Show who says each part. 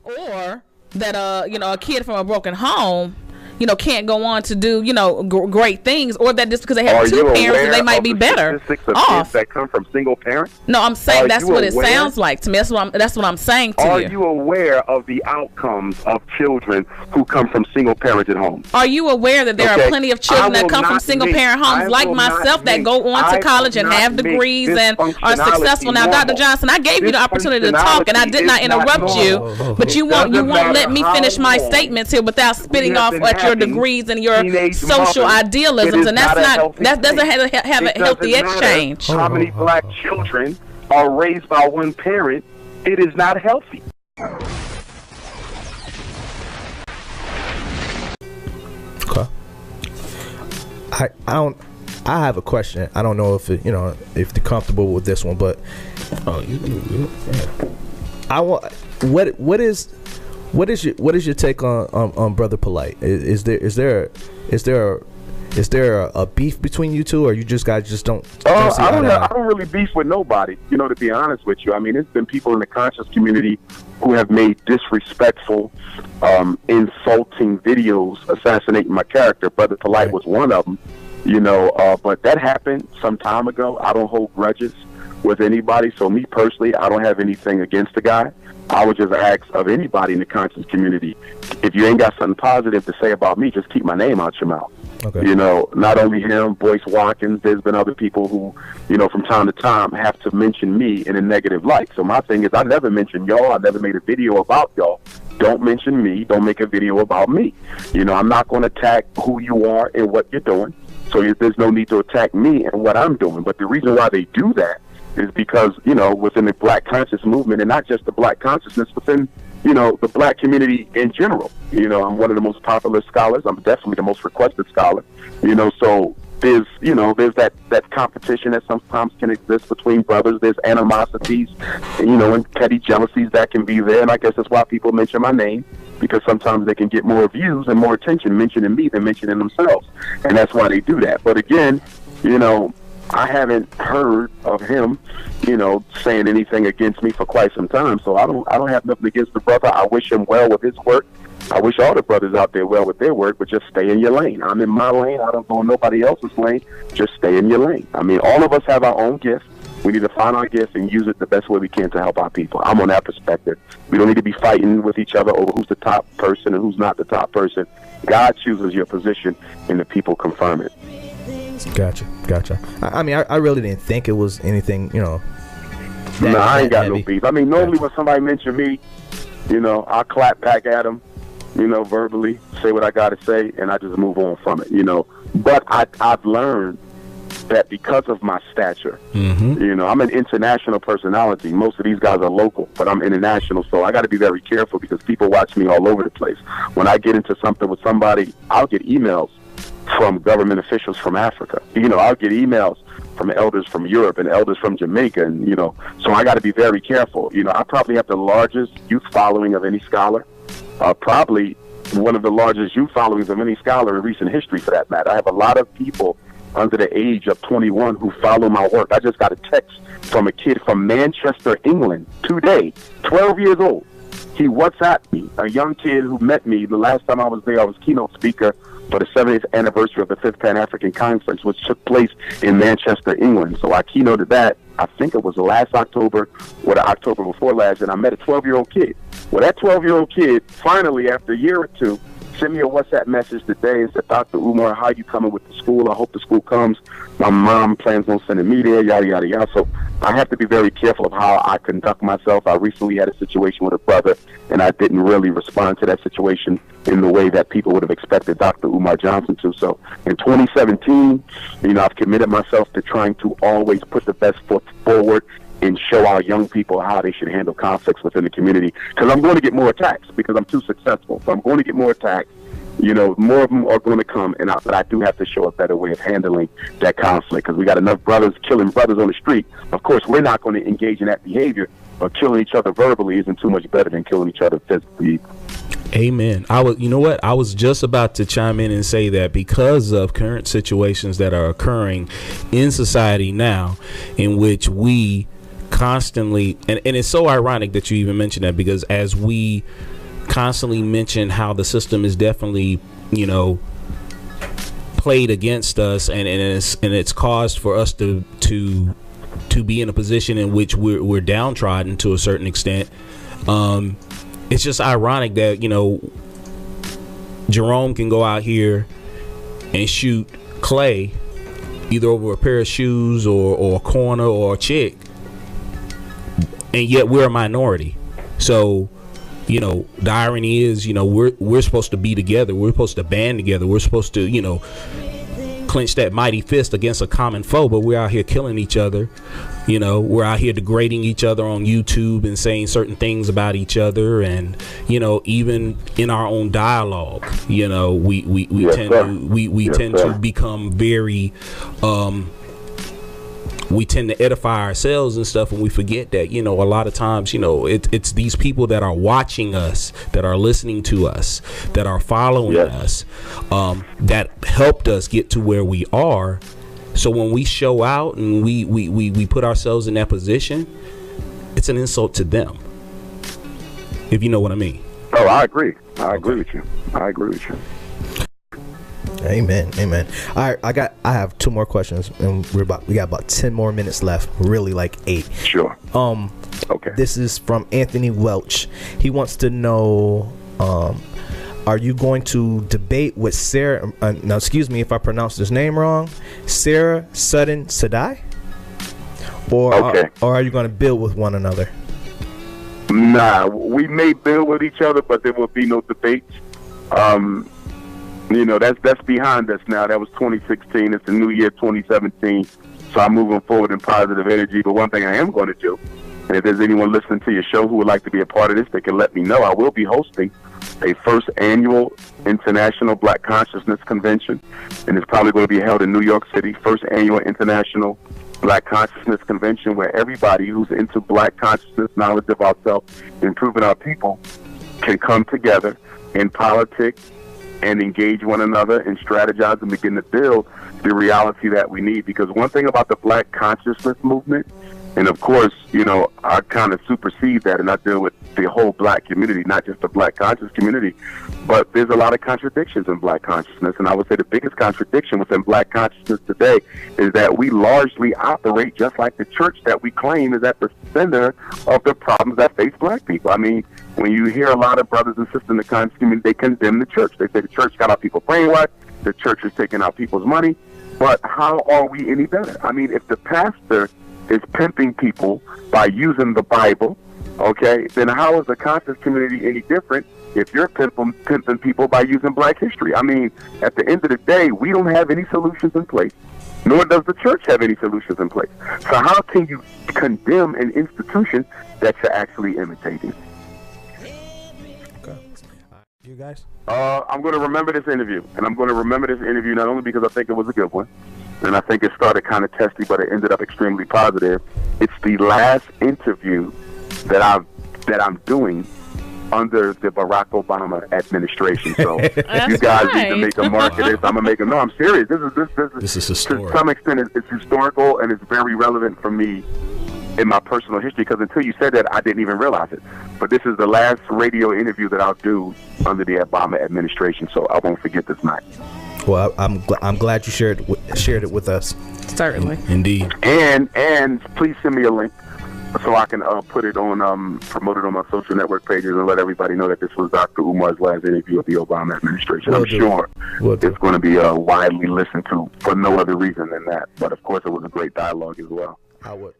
Speaker 1: or that a kid from a broken home can't go on to do great things, or that just because they have two parents that they might be better off.
Speaker 2: Kids that come from single parents?
Speaker 1: No, I'm saying that's what it sounds like to me. That's what I'm saying to you.
Speaker 2: Are you aware of the outcomes of children who come from single parented homes?
Speaker 1: Are you aware that there are plenty of children that come from single parent homes like myself that go on to college and have degrees and are successful? Now, Dr. Johnson, I gave you the opportunity to talk and I did not interrupt you, but you won't let me finish my statements here without spitting off at your degrees and your social idealisms, and that doesn't have a healthy exchange.
Speaker 2: How many black children are raised by one parent? It is not healthy.
Speaker 3: Okay. I have a question. I don't know if if you're comfortable with this one, but I want what is your take on Brother Polight? Is there a beef between you two, or you guys just don't?
Speaker 2: I don't really beef with nobody. To be honest with you, I mean, there's been people in the conscious community who have made disrespectful, insulting videos assassinating my character. Brother Polight was one of them. But that happened some time ago. I don't hold grudges with anybody. So me personally, I don't have anything against the guy. I would just ask of anybody in the conscious community, if you ain't got something positive to say about me, just keep my name out your mouth. Okay. Not only him, Boyce Watkins, there's been other people who, from time to time have to mention me in a negative light. So my thing is, I never mention y'all. I never made a video about y'all. Don't mention me. Don't make a video about me. I'm not going to attack who you are and what you're doing. So there's no need to attack me and what I'm doing. But the reason why they do that is because, within the black conscious movement, and not just the black consciousness, within, the black community in general. I'm one of the most popular scholars. I'm definitely the most requested scholar. So there's that competition that sometimes can exist between brothers. There's animosities, and petty jealousies that can be there. And I guess that's why people mention my name, because sometimes they can get more views and more attention mentioning me than mentioning themselves. And that's why they do that. But again, I haven't heard of him, saying anything against me for quite some time. So I don't have nothing against the brother. I wish him well with his work. I wish all the brothers out there well with their work, but just stay in your lane. I'm in my lane. I don't go in nobody else's lane. Just stay in your lane. I mean, all of us have our own gifts. We need to find our gifts and use it the best way we can to help our people. I'm on that perspective. We don't need to be fighting with each other over who's the top person and who's not the top person. God chooses your position, and the people confirm it.
Speaker 3: Gotcha. I mean, I really didn't think it was anything,
Speaker 2: No, I ain't got no beef. I mean, normally when somebody mentions me, I'll clap back at them, verbally, say what I got to say, and I just move on from it, But I've learned that because of my stature, I'm an international personality. Most of these guys are local, but I'm international, so I got to be very careful because people watch me all over the place. When I get into something with somebody, I'll get emails from government officials from Africa. I'll get emails from elders from Europe and elders from Jamaica, and so I got to be very careful. I probably have the largest youth following of any scholar, probably one of the largest youth followings of any scholar in recent history, for that matter. I have a lot of people under the age of 21 who follow my work. I just got a text from a kid from Manchester, England today, 12 years old. He WhatsApped me, a young kid who met me the last time I was there. I was keynote speaker for the 70th anniversary of the 5th Pan-African Conference, which took place in Manchester, England. So I keynoted that, I think it was last October or the October before last, and I met a 12-year-old kid. Well, that 12-year-old kid, finally, after a year or two, sent me a WhatsApp message today and said, Dr. Umar, how you coming with the school? I hope the school comes. My mom plans on sending me there, yada, yada, yada. So I have to be very careful of how I conduct myself. I recently had a situation with a brother, and I didn't really respond to that situation in the way that people would have expected Dr. Umar Johnson to. So in 2017, I've committed myself to trying to always put the best foot forward and show our young people how they should handle conflicts within the community. Because I'm going to get more attacks because I'm too successful. So I'm going to get more attacks. More of them are going to come, but I do have to show a better way of handling that conflict because we got enough brothers killing brothers on the street. Of course, we're not going to engage in that behavior, but killing each other verbally isn't too much better than killing each other physically.
Speaker 4: Amen. I was just about to chime in and say that because of current situations that are occurring in society now, in which we constantly, and it's so ironic that you even mentioned that, because as we constantly mention how the system is definitely, you know, played against us, and it's caused for us to be in a position in which we're downtrodden to a certain extent. It's just ironic that, you know, Jerome can go out here and shoot Clay either over a pair of shoes or a corner or a chick, and yet we're a minority. So, you know, the irony is, you know, we're supposed to be together. We're supposed to band together. We're supposed to, you know, clench that mighty fist against a common foe, but we're out here killing each other. You know, we're out here degrading each other on YouTube and saying certain things about each other, and, you know, even in our own dialogue, you know, we tend to become very we tend to edify ourselves and stuff, and we forget that, you know, a lot of times, you know, it's these people that are watching us, that are listening to us, that are following us, that helped us get to where we are. So when we show out and we put ourselves in that position, it's an insult to them, if you know what I mean.
Speaker 2: Oh, I agree. I agree with you.
Speaker 3: Amen. All right, I have 2 more questions, and we got about 10 more minutes left. Really, like 8.
Speaker 2: Sure. Okay.
Speaker 3: This is from Anthony Welch. He wants to know, are you going to debate with Sarah? Now, excuse me if I pronounced his name wrong. Sara Seti, or are you going to build with one another?
Speaker 2: Nah, we may build with each other, but there will be no debates. You know, that's behind us now. That was 2016. It's the new year, 2017. So I'm moving forward in positive energy. But one thing I am going to do, and if there's anyone listening to your show who would like to be a part of this, they can let me know. I will be hosting a first annual International Black Consciousness Convention, and it's probably going to be held in New York City. First annual International Black Consciousness Convention, where everybody who's into black consciousness, knowledge of ourselves, improving our people, can come together in politics and engage one another and strategize and begin to build the reality that we need. Because one thing about the black consciousness movement, and of course, you know, I kind of supersede that and I deal with the whole black community, not just the black conscious community, but there's a lot of contradictions in black consciousness. And I would say the biggest contradiction within black consciousness today is that we largely operate just like the church that we claim is at the center of the problems that face black people. I mean, when you hear a lot of brothers and sisters in the conscious community, they condemn the church. They say the church got our people brainwashed, the church is taking out people's money. But how are we any better? I mean, if the pastor is pimping people by using the Bible, okay, then how is the conscious community any different if you're pimping people by using black history? I mean, at the end of the day, we don't have any solutions in place, nor does the church have any solutions in place. So how can you condemn an institution that you're actually imitating?
Speaker 3: You guys?
Speaker 2: I'm going to remember this interview, and I'm going to remember this interview not only because I think it was a good one, and I think it started kind of testy, but it ended up extremely positive. It's the last interview that I'm doing under the Barack Obama administration. So you guys need to make a mark of this. I'm gonna make a. No, I'm serious. This is
Speaker 4: historic.
Speaker 2: To some extent, it's historical, and it's very relevant for me in my personal history, because until you said that, I didn't even realize it. But this is the last radio interview that I'll do under the Obama administration, so I won't forget this night.
Speaker 3: Well, I'm glad you shared it with us.
Speaker 1: Certainly,
Speaker 4: indeed.
Speaker 2: And please send me a link so I can put it on, promote it on my social network pages and let everybody know that this was Dr. Umar's last interview with the Obama administration. I'm sure it's going to be widely listened to for no other reason than that. But of course, it was a great dialogue as well.
Speaker 3: I would.